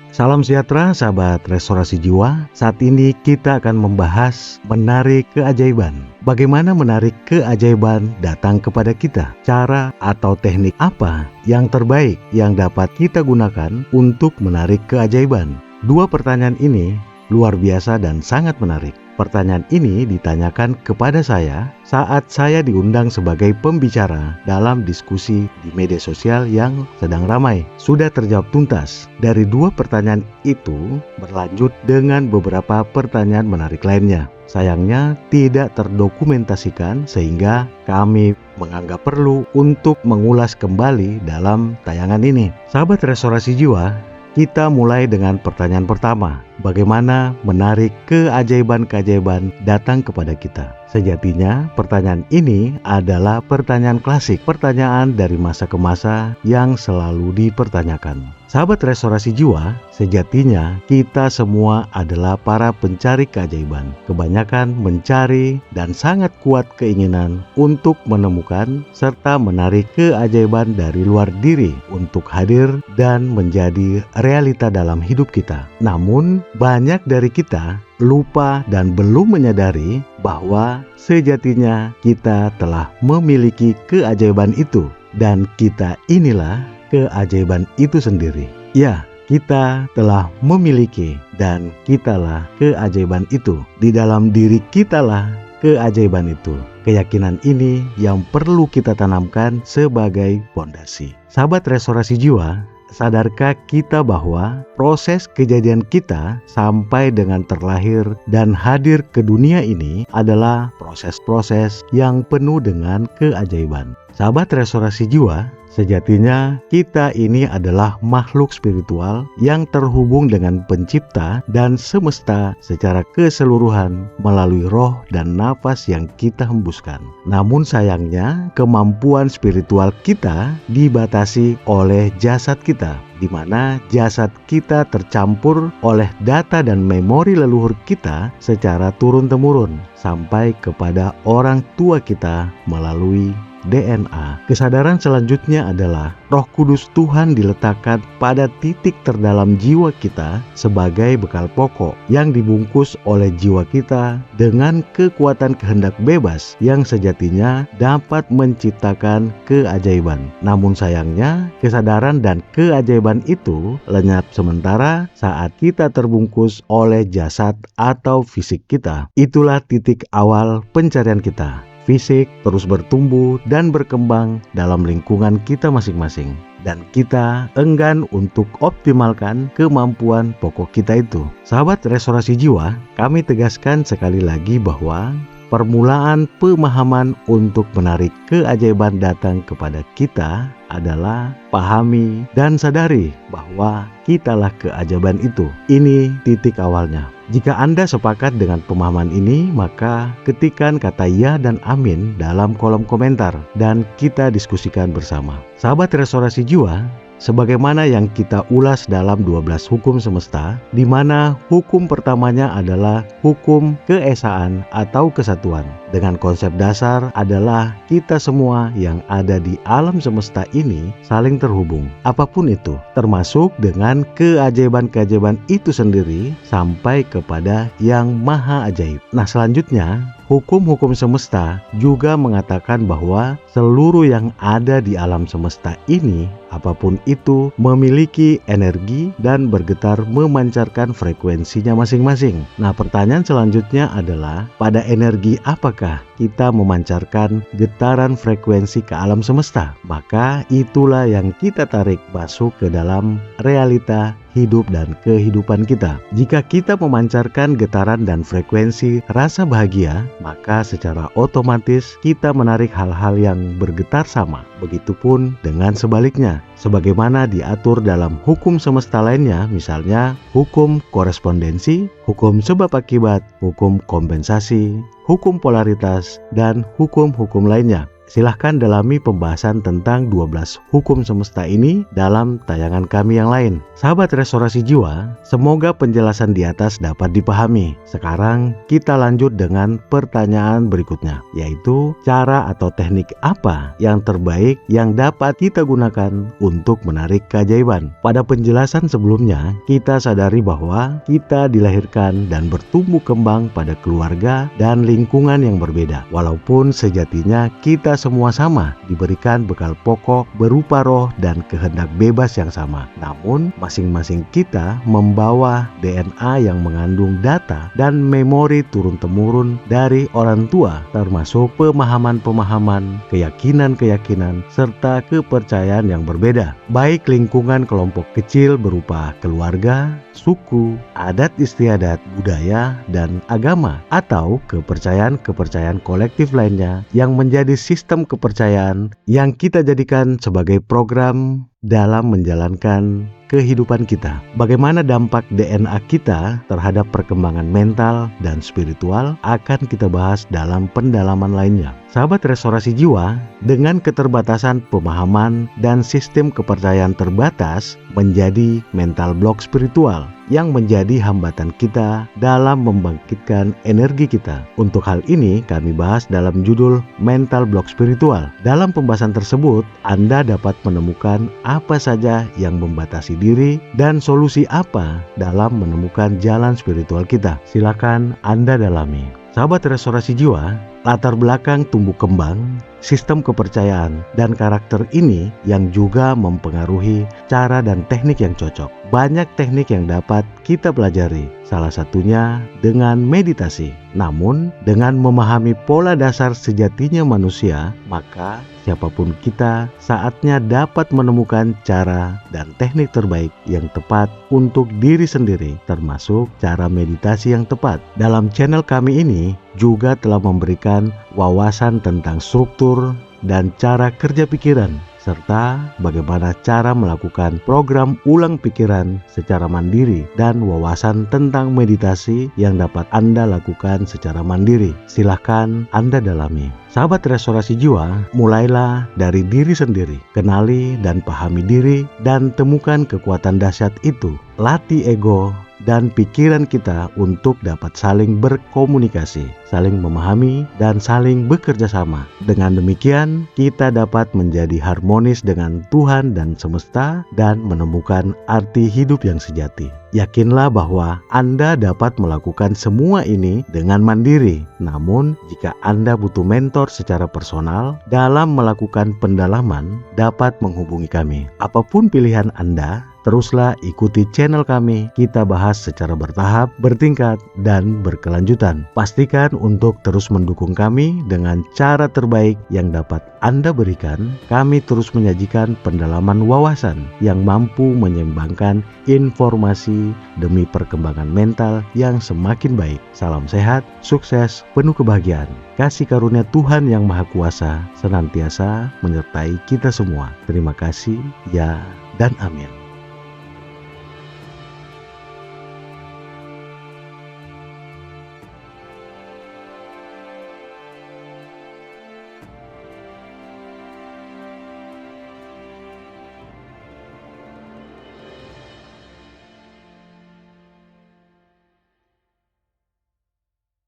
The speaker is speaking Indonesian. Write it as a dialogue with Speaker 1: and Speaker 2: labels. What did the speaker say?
Speaker 1: Salam sejahtera sahabat restorasi jiwa. Saat ini kita akan membahas menarik keajaiban. Bagaimana menarik keajaiban datang kepada kita? Cara atau teknik apa yang terbaik yang dapat kita gunakan untuk menarik keajaiban? Dua pertanyaan ini luar biasa dan sangat menarik. Pertanyaan ini ditanyakan kepada saya saat saya diundang sebagai pembicara dalam diskusi di media sosial yang sedang ramai. Sudah terjawab tuntas. Dari dua pertanyaan itu berlanjut dengan beberapa pertanyaan menarik lainnya. Sayangnya tidak terdokumentasikan sehingga kami menganggap perlu untuk mengulas kembali dalam tayangan ini. Sahabat restorasi jiwa, kita mulai dengan pertanyaan pertama. Bagaimana menarik keajaiban-keajaiban datang kepada kita? Sejatinya pertanyaan ini adalah pertanyaan klasik, pertanyaan dari masa ke masa yang selalu dipertanyakan. Sahabat restorasi jiwa, sejatinya kita semua adalah para pencari keajaiban. Kebanyakan mencari dan sangat kuat keinginan untuk menemukan serta menarik keajaiban dari luar diri untuk hadir dan menjadi realita dalam hidup kita. Namun, banyak dari kita lupa dan belum menyadari bahwa sejatinya kita telah memiliki keajaiban itu, dan kita inilah keajaiban itu sendiri. Ya, kita telah memiliki dan kitalah keajaiban itu. Di dalam diri kitalah keajaiban itu. Keyakinan ini yang perlu kita tanamkan sebagai fondasi. Sahabat restorasi jiwa, sadarkah kita bahwa proses kejadian kita sampai dengan terlahir dan hadir ke dunia ini adalah proses-proses yang penuh dengan keajaiban? Sahabat restorasi jiwa, sejatinya kita ini adalah makhluk spiritual yang terhubung dengan pencipta dan semesta secara keseluruhan melalui roh dan nafas yang kita hembuskan. Namun sayangnya kemampuan spiritual kita dibatasi oleh jasad kita, di mana jasad kita tercampur oleh data dan memori leluhur kita secara turun-temurun sampai kepada orang tua kita melalui DNA. Kesadaran selanjutnya adalah Roh Kudus Tuhan diletakkan pada titik terdalam jiwa kita sebagai bekal pokok yang dibungkus oleh jiwa kita dengan kekuatan kehendak bebas yang sejatinya dapat menciptakan keajaiban. Namun sayangnya kesadaran dan keajaiban itu lenyap sementara saat kita terbungkus oleh jasad atau fisik kita. Itulah titik awal pencarian kita. Fisik terus bertumbuh dan berkembang dalam lingkungan kita masing-masing, dan kita enggan untuk optimalkan kemampuan pokok kita itu. Sahabat restorasi jiwa, kami tegaskan sekali lagi bahwa permulaan pemahaman untuk menarik keajaiban datang kepada kita adalah pahami dan sadari bahwa kitalah keajaiban itu. Ini titik awalnya. Jika Anda sepakat dengan pemahaman ini, maka ketikkan kata ya dan amin dalam kolom komentar dan kita diskusikan bersama. Sahabat restorasi jiwa, sebagaimana yang kita ulas dalam 12 hukum semesta, di mana hukum pertamanya adalah hukum keesaan atau kesatuan. Dengan konsep dasar adalah kita semua yang ada di alam semesta ini saling terhubung. Apapun itu, termasuk dengan keajaiban-keajaiban itu sendiri sampai kepada yang maha ajaib. Nah, selanjutnya hukum-hukum semesta juga mengatakan bahwa seluruh yang ada di alam semesta ini, apapun itu, memiliki energi dan bergetar memancarkan frekuensinya masing-masing. Nah, pertanyaan selanjutnya adalah, pada energi apakah kita memancarkan getaran frekuensi ke alam semesta? Maka itulah yang kita tarik masuk ke dalam realita hidup dan kehidupan kita. Jika kita memancarkan getaran dan frekuensi rasa bahagia, maka secara otomatis kita menarik hal-hal yang bergetar sama. Begitupun dengan sebaliknya, sebagaimana diatur dalam hukum semesta lainnya, misalnya hukum korespondensi, hukum sebab akibat, hukum kompensasi, hukum polaritas, dan hukum-hukum lainnya. silahkan dalami pembahasan tentang 12 hukum semesta ini dalam tayangan kami yang lain. Sahabat Restorasi Jiwa, semoga penjelasan di atas dapat dipahami. Sekarang kita lanjut dengan pertanyaan berikutnya, yaitu cara atau teknik apa yang terbaik yang dapat kita gunakan untuk menarik keajaiban. Pada penjelasan sebelumnya, kita sadari bahwa kita dilahirkan dan bertumbuh kembang pada keluarga dan lingkungan yang berbeda. Walaupun sejatinya kita semua sama, diberikan bekal pokok berupa roh dan kehendak bebas yang sama. Namun, masing-masing kita membawa DNA yang mengandung data dan memori turun-temurun dari orang tua, termasuk pemahaman-pemahaman, keyakinan-keyakinan, serta kepercayaan yang berbeda. Baik lingkungan kelompok kecil berupa keluarga, suku, adat istiadat, budaya, dan agama, atau kepercayaan-kepercayaan kolektif lainnya yang menjadi sistem kepercayaan yang kita jadikan sebagai program dalam menjalankan kehidupan kita. Bagaimana dampak DNA kita terhadap perkembangan mental dan spiritual akan kita bahas dalam pendalaman lainnya. Sahabat Restorasi Jiwa, dengan keterbatasan pemahaman dan sistem kepercayaan terbatas menjadi mental block spiritual yang menjadi hambatan kita dalam membangkitkan energi kita. Untuk hal ini kami bahas dalam judul Mental Block Spiritual. Dalam pembahasan tersebut, Anda dapat menemukan apa saja yang membatasi diri dan solusi apa dalam menemukan jalan spiritual kita. Silakan Anda dalami. Sahabat Restorasi Jiwa, latar belakang tumbuh kembang, sistem kepercayaan, dan karakter ini yang juga mempengaruhi cara dan teknik yang cocok. Banyak teknik yang dapat kita pelajari, salah satunya dengan meditasi. Namun, dengan memahami pola dasar sejatinya manusia, maka siapapun kita saatnya dapat menemukan cara dan teknik terbaik yang tepat untuk diri sendiri, termasuk cara meditasi yang tepat. Dalam channel kami ini juga telah memberikan wawasan tentang struktur dan cara kerja pikiran, serta bagaimana cara melakukan program ulang pikiran secara mandiri dan wawasan tentang meditasi yang dapat Anda lakukan secara mandiri. Silahkan Anda dalami. Sahabat Restorasi Jiwa, mulailah dari diri sendiri. Kenali dan pahami diri dan temukan kekuatan dahsyat itu. Latih ego dan pikiran kita untuk dapat saling berkomunikasi, saling memahami, dan saling bekerja sama. Dengan demikian, kita dapat menjadi harmonis dengan Tuhan dan semesta dan menemukan arti hidup yang sejati. Yakinlah bahwa Anda dapat melakukan semua ini dengan mandiri. Namun, jika Anda butuh mentor secara personal dalam melakukan pendalaman, dapat menghubungi kami. Apapun pilihan Anda, teruslah ikuti channel kami. Kita bahas secara bertahap, bertingkat, dan berkelanjutan. Pastikan untuk terus mendukung kami dengan cara terbaik yang dapat Anda berikan. Kami terus menyajikan pendalaman wawasan yang mampu menyeimbangkan informasi demi perkembangan mental yang semakin baik. Salam sehat, sukses, penuh kebahagiaan. Kasih karunia Tuhan yang Maha Kuasa senantiasa menyertai kita semua. Terima kasih, ya dan amin.